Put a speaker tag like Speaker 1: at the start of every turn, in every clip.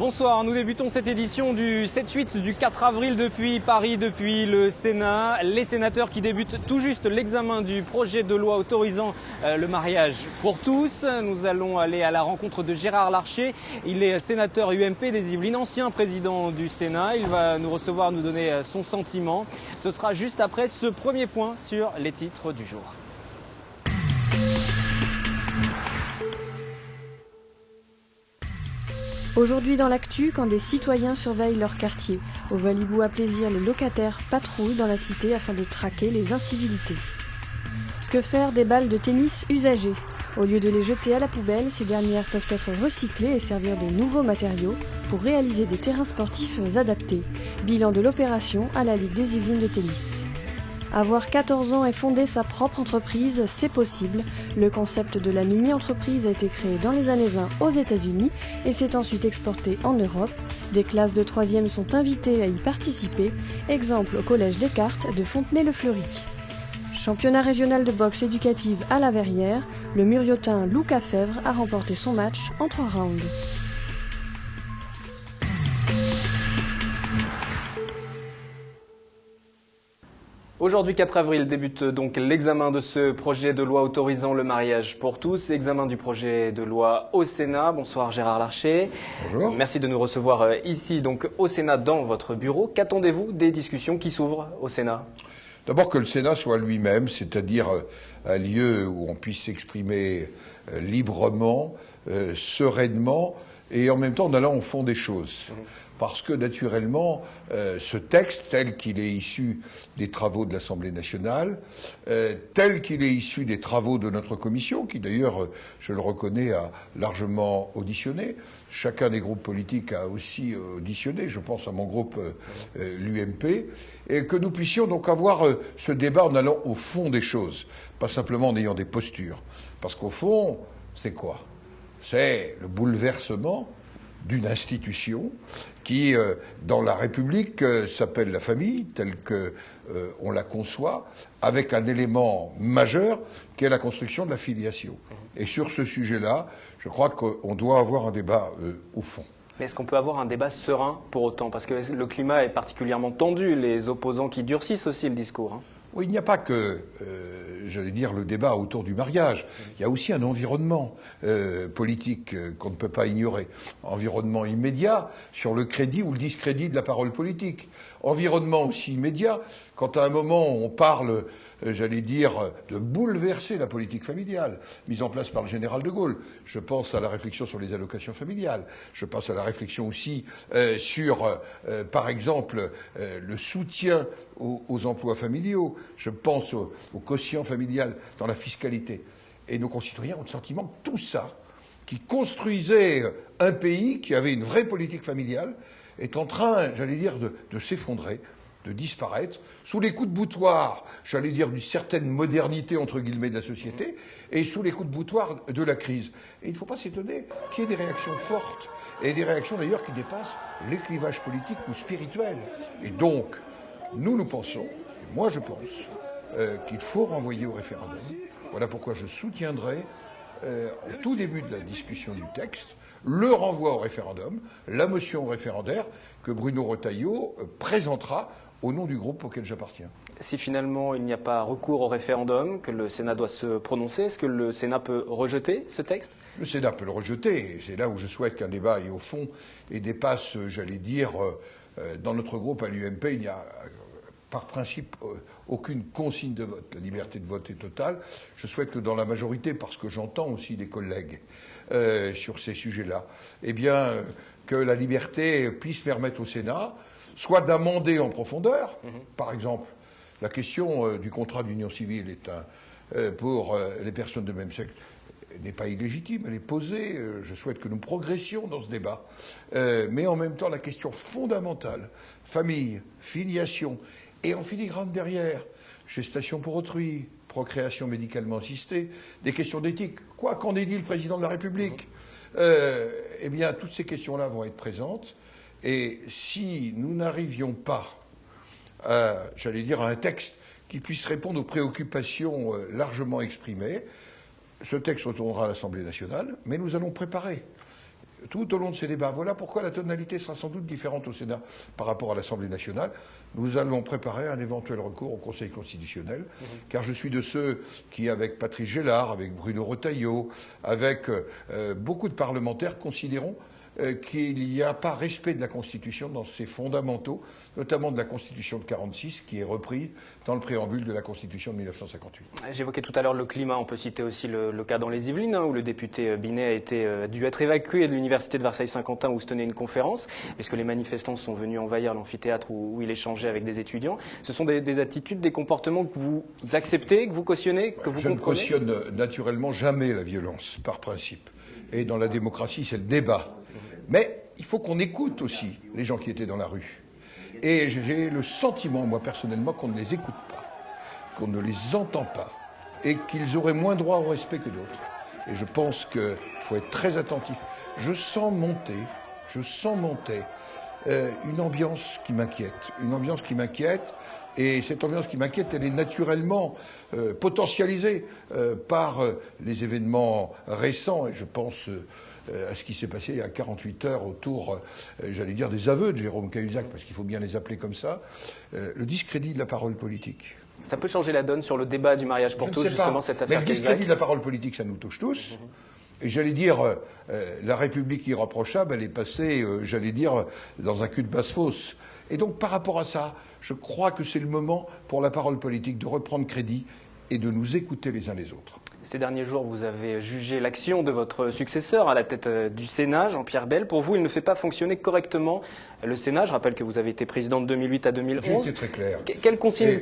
Speaker 1: Bonsoir, nous débutons cette édition du 7-8 du 4 avril depuis Paris, depuis le Sénat. Les sénateurs qui débutent tout juste l'examen du projet de loi autorisant le mariage pour tous. Nous allons aller à la rencontre de Gérard Larcher. Il est sénateur UMP des Yvelines, ancien président du Sénat. Il va nous recevoir, nous donner son sentiment. Ce sera juste après ce premier point sur les titres du jour.
Speaker 2: Aujourd'hui dans l'actu, quand des citoyens surveillent leur quartier, au Valibou à plaisir, les locataires patrouillent dans la cité afin de traquer les incivilités. Que faire des balles de tennis usagées? Au lieu de les jeter à la poubelle, ces dernières peuvent être recyclées et servir de nouveaux matériaux pour réaliser des terrains sportifs adaptés. Bilan de l'opération à la Ligue des Yvelines de tennis. Avoir 14 ans et fonder sa propre entreprise, c'est possible. Le concept de la mini-entreprise a été créé dans les années 20 aux États-Unis et s'est ensuite exporté en Europe. Des classes de 3e sont invitées à y participer. Exemple au Collège Descartes de Fontenay-le-Fleury. Championnat régional de boxe éducative à la Verrière, le Muriotin Luca Fèvre a remporté son match en 3 rounds.
Speaker 1: Aujourd'hui 4 avril débute donc l'examen de ce projet de loi autorisant le mariage pour tous, examen du projet de loi au Sénat. Bonsoir Gérard Larcher.
Speaker 3: Bonjour.
Speaker 1: Merci de nous recevoir ici donc au Sénat dans votre bureau. Qu'attendez-vous des discussions qui s'ouvrent au Sénat?
Speaker 3: D'abord que le Sénat soit lui-même, c'est-à-dire un lieu où on puisse s'exprimer librement, sereinement et en même temps en allant au fond des choses. Parce que naturellement, ce texte, tel qu'il est issu des travaux de l'Assemblée nationale, tel qu'il est issu des travaux de notre commission, qui d'ailleurs, je le reconnais, a largement auditionné, chacun des groupes politiques a aussi auditionné, je pense à mon groupe l'UMP, et que nous puissions donc avoir ce débat en allant au fond des choses, pas simplement en ayant des postures. Parce qu'au fond, c'est quoi? C'est le bouleversement d'une institution qui, dans la République, s'appelle la famille, telle qu'on la conçoit, avec un élément majeur qui est la construction de la filiation. Et sur ce sujet-là, je crois qu'on doit avoir un débat au fond.
Speaker 1: Mais est-ce qu'on peut avoir un débat serein pour autant? Parce que le climat est particulièrement tendu, les opposants qui durcissent aussi le discours.
Speaker 3: Oui, il n'y a pas que, j'allais dire, le débat autour du mariage. Il y a aussi un environnement politique qu'on ne peut pas ignorer. Environnement immédiat sur le crédit ou le discrédit de la parole politique. Environnement aussi immédiat quand à un moment on parle, j'allais dire, de bouleverser la politique familiale, mise en place par le général de Gaulle. Je pense à la réflexion sur les allocations familiales. Je pense à la réflexion aussi sur, par exemple, le soutien aux emplois familiaux. Je pense au quotient familial dans la fiscalité. Et nos concitoyens ont le sentiment que tout ça, qui construisait un pays qui avait une vraie politique familiale, est en train, j'allais dire, de s'effondrer, de disparaître, sous les coups de boutoir, j'allais dire, d'une certaine modernité, entre guillemets, de la société, et sous les coups de boutoir de la crise. Et il ne faut pas s'étonner qu'il y ait des réactions fortes, et des réactions d'ailleurs qui dépassent les clivages politiques ou spirituels. Et donc, nous pensons, et moi je pense, qu'il faut renvoyer au référendum. Voilà pourquoi je soutiendrai, au tout début de la discussion du texte, le renvoi au référendum, la motion référendaire que Bruno Retailleau présentera au nom du groupe auquel j'appartiens.
Speaker 1: Si finalement il n'y a pas recours au référendum, que le Sénat doit se prononcer, est-ce que le Sénat peut rejeter ce texte?
Speaker 3: Le Sénat peut le rejeter, et c'est là où je souhaite qu'un débat aille au fond et dépasse, j'allais dire, dans notre groupe à l'UMP, il n'y a par principe aucune consigne de vote. La liberté de vote est totale. Je souhaite que dans la majorité, parce que j'entends aussi des collègues sur ces sujets-là, eh bien, que la liberté puisse permettre au Sénat soit d'amender en profondeur, par exemple, la question du contrat d'union civile est pour les personnes de même sexe n'est pas illégitime, elle est posée. Je souhaite que nous progressions dans ce débat. Mais en même temps, la question fondamentale, famille, filiation, et en filigrane derrière, gestation pour autrui, procréation médicalement assistée, des questions d'éthique, quoi qu'en ait dit le président de la République, eh bien, toutes ces questions-là vont être présentes. Et si nous n'arrivions pas, j'allais dire, à un texte qui puisse répondre aux préoccupations largement exprimées, ce texte retournera à l'Assemblée nationale, mais nous allons préparer tout au long de ces débats. Voilà pourquoi la tonalité sera sans doute différente au Sénat par rapport à l'Assemblée nationale. Nous allons préparer un éventuel recours au Conseil constitutionnel, car je suis de ceux qui, avec Patrice Gélard, avec Bruno Retailleau, avec beaucoup de parlementaires, considérons qu'il n'y a pas respect de la Constitution dans ses fondamentaux, notamment de la Constitution de 1946, qui est reprise dans le préambule de la Constitution de 1958.
Speaker 1: J'évoquais tout à l'heure le climat, on peut citer aussi le cas dans les Yvelines, où le député Binet a dû être évacué de l'université de Versailles-Saint-Quentin où se tenait une conférence, puisque les manifestants sont venus envahir l'amphithéâtre où il échangeait avec des étudiants. Ce sont des attitudes, des comportements que vous acceptez, que vous cautionnez, que vous comprenez ?
Speaker 3: Je ne cautionne naturellement jamais la violence, par principe. Et dans la démocratie, c'est le débat. Mais il faut qu'on écoute aussi les gens qui étaient dans la rue. Et j'ai le sentiment, moi personnellement, qu'on ne les écoute pas, qu'on ne les entend pas, et qu'ils auraient moins droit au respect que d'autres. Et je pense qu'il faut être très attentif. Je sens monter une ambiance qui m'inquiète, et cette ambiance qui m'inquiète, elle est naturellement potentialisée par les événements récents, et je pense à ce qui s'est passé il y a 48 heures autour, j'allais dire, des aveux de Jérôme Cahuzac, parce qu'il faut bien les appeler comme ça, le discrédit de la parole politique.
Speaker 1: Ça peut changer la donne sur le débat du mariage pour tous, justement, cette affaire.
Speaker 3: Mais le discrédit de la parole politique, ça nous touche tous. Et j'allais dire, la République irréprochable, elle est passée, j'allais dire, dans un cul de basse-fosse. Et donc, par rapport à ça, je crois que c'est le moment pour la parole politique de reprendre crédit et de nous écouter les uns les autres.
Speaker 1: Ces derniers jours, vous avez jugé l'action de votre successeur à la tête du Sénat, Jean-Pierre Bel. Pour vous, il ne fait pas fonctionner correctement le Sénat. Je rappelle que vous avez été président de 2008 à 2011.
Speaker 3: J'ai été très clair.
Speaker 1: Quel conseil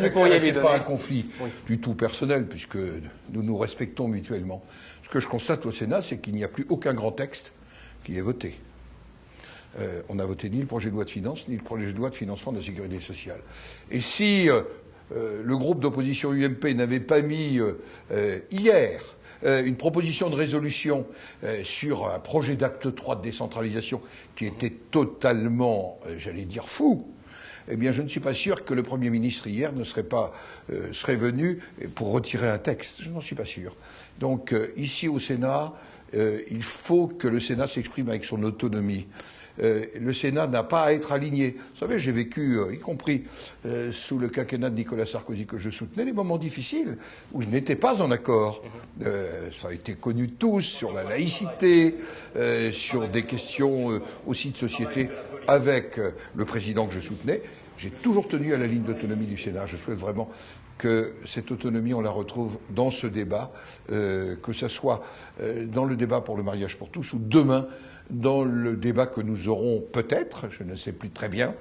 Speaker 1: vous pourriez lui donner ?
Speaker 3: Ce n'est pas un conflit du tout personnel, puisque nous nous respectons mutuellement. Ce que je constate au Sénat, c'est qu'il n'y a plus aucun grand texte qui est voté. On n'a voté ni le projet de loi de finances, ni le projet de loi de financement de la sécurité sociale. Et si le groupe d'opposition UMP n'avait pas mis hier une proposition de résolution sur un projet d'acte 3 de décentralisation qui était totalement, j'allais dire, fou, eh bien je ne suis pas sûr que le Premier ministre hier ne serait venu pour retirer un texte. Je n'en suis pas sûr. Donc ici au Sénat, il faut que le Sénat s'exprime avec son autonomie. Le Sénat n'a pas à être aligné. Vous savez, j'ai vécu, y compris sous le quinquennat de Nicolas Sarkozy que je soutenais, des moments difficiles où je n'étais pas en accord. Ça a été connu de tous sur la laïcité, sur des questions aussi de société avec le président que je soutenais. J'ai toujours tenu à la ligne d'autonomie du Sénat. Je souhaite vraiment que cette autonomie, on la retrouve dans ce débat, que ce soit dans le débat pour le mariage pour tous ou demain dans le débat que nous aurons peut-être, je ne sais plus très bien,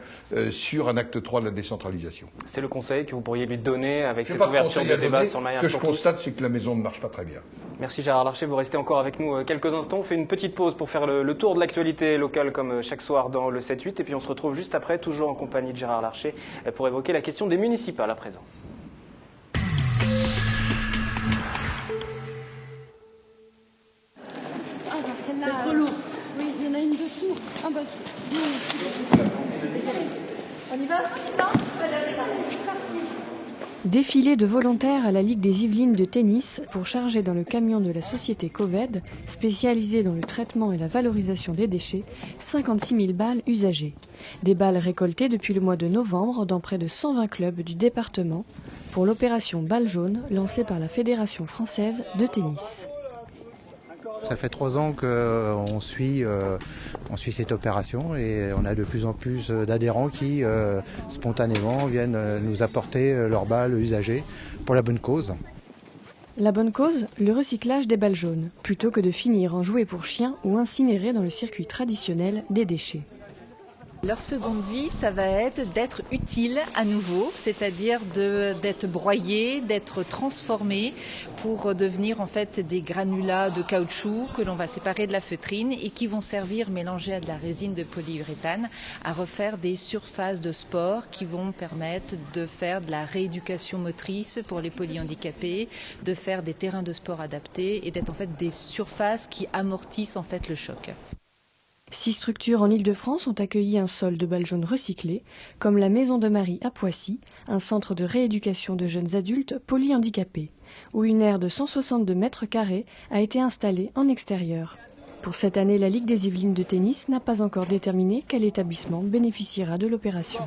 Speaker 3: sur un acte 3 de la décentralisation.
Speaker 1: C'est le conseil que vous pourriez lui donner avec cette ouverture de débat sur le mariage pour tous.
Speaker 3: Ce que je constate, c'est que la maison ne marche pas très bien.
Speaker 1: Merci Gérard Larcher, vous restez encore avec nous quelques instants. On fait une petite pause pour faire le tour de l'actualité locale comme chaque soir dans le 7-8. Et puis on se retrouve juste après, toujours en compagnie de Gérard Larcher, pour évoquer la question des municipales à présent.
Speaker 4: C'est trop lourd. Oui, il y en a une dessous. Ah bah, on y va?
Speaker 2: Défilé de volontaires à la Ligue des Yvelines de tennis pour charger dans le camion de la société Coved, spécialisée dans le traitement et la valorisation des déchets, 56 000 balles usagées. Des balles récoltées depuis le mois de novembre dans près de 120 clubs du département pour l'opération Balles jaunes lancée par la Fédération française de tennis.
Speaker 5: Ça fait 3 ans qu'on suit cette opération et on a de plus en plus d'adhérents qui spontanément viennent nous apporter leurs balles usagées pour la bonne cause.
Speaker 2: La bonne cause, le recyclage des balles jaunes, plutôt que de finir en jouets pour chiens ou incinérés dans le circuit traditionnel des déchets.
Speaker 6: Leur seconde vie, ça va être d'être utile à nouveau, c'est-à-dire d'être broyé, d'être transformé pour devenir en fait des granulats de caoutchouc que l'on va séparer de la feutrine et qui vont servir, mélangés à de la résine de polyuréthane, à refaire des surfaces de sport qui vont permettre de faire de la rééducation motrice pour les polyhandicapés, de faire des terrains de sport adaptés et d'être en fait des surfaces qui amortissent en fait le choc.
Speaker 2: 6 structures en Île-de-France ont accueilli un sol de balles jaunes recyclées, comme la Maison de Marie à Poissy, un centre de rééducation de jeunes adultes polyhandicapés, où une aire de 162 mètres carrés a été installée en extérieur. Pour cette année, la Ligue des Yvelines de tennis n'a pas encore déterminé quel établissement bénéficiera de l'opération.